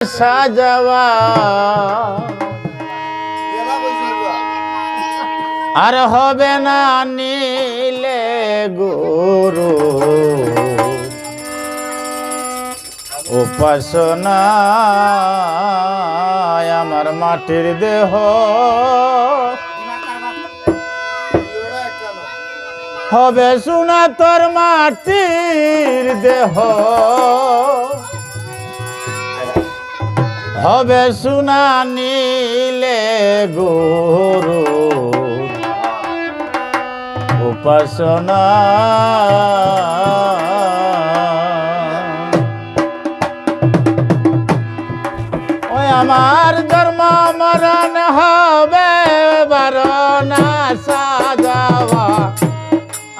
সাজাওয়া আর হবে না নিলে গুরু উপাসনা আমার মাটির দেহ হবে সোনা তোর মাটির দেহ হবে সোনা নিলে গুরু উপাসনা ওই আমার ধর্ম মরণ হবে বারণা সাজাওয়া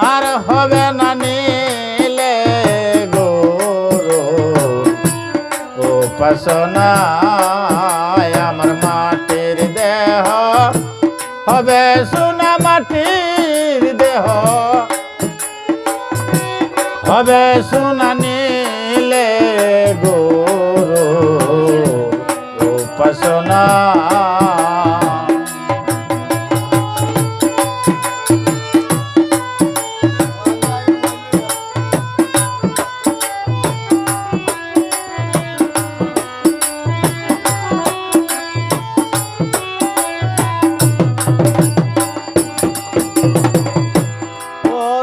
আর হবে না নিলে গুরু উপাসনা আমার মাটির দেহ হবে সোনা মাটির দেহ হবে সোনা নিলে গুরু উপাসনা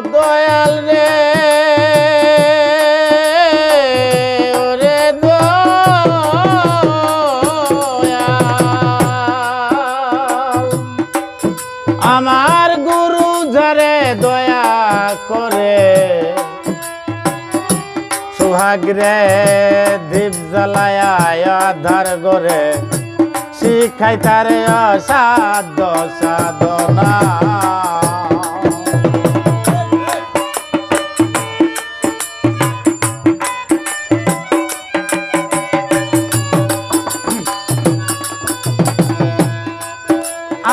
দয়াল রে ওরে দয়াল আমার গুরু যারে দয়া করে সুহাগরে দীপ জ্বালায়া আধার গরে শিখাই তারে অসাধ্য সাধনা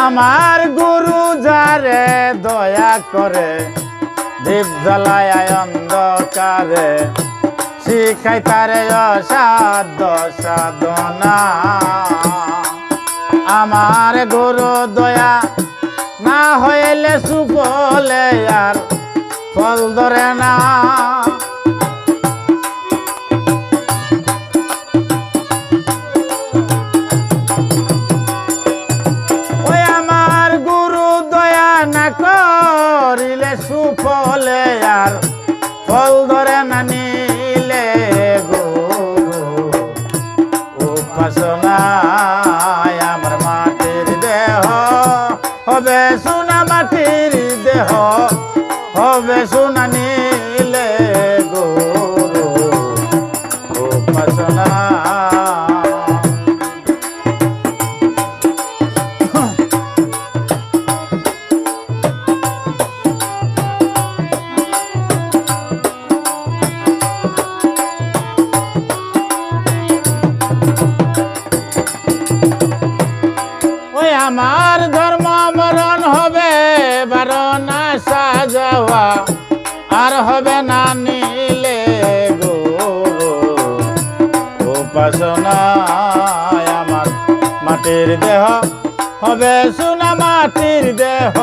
আমার গুরু যারে দয়া করে দীপ জ্বালায় অন্ধকারে শিখাই তারে অসাধ্য সাধনা আমার গুরু দয়া না হইলে সুফলে আর ফল ধরে না করিলে সুফলে আর ফল ধরে না নিলে গুরু উপাসনা আমার মাটির দেহ হবে সোনা মাটির দেহ হবে সোনা নিলে গুরু উপাসনা আমার ধর্ম মরণ হবে বারণা সাজাওয়া আর হবে না নিলে গুরু উপাসনা আমার মাটির দেহ হবে সোনা মাটির দেহ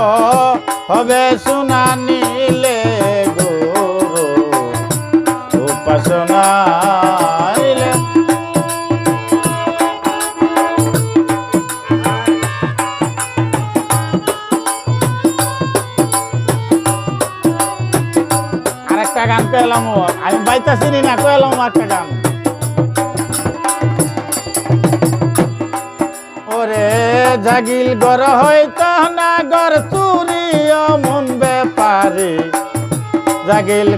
হবে সোনা নিলে গুরু উপাসনা একটা গান কইলাম আমি বাইতা চিনি না কইলাম একটা গান ওরে জাগিল গর হইত না গর চুরি মন ব্যাপারে জাগিল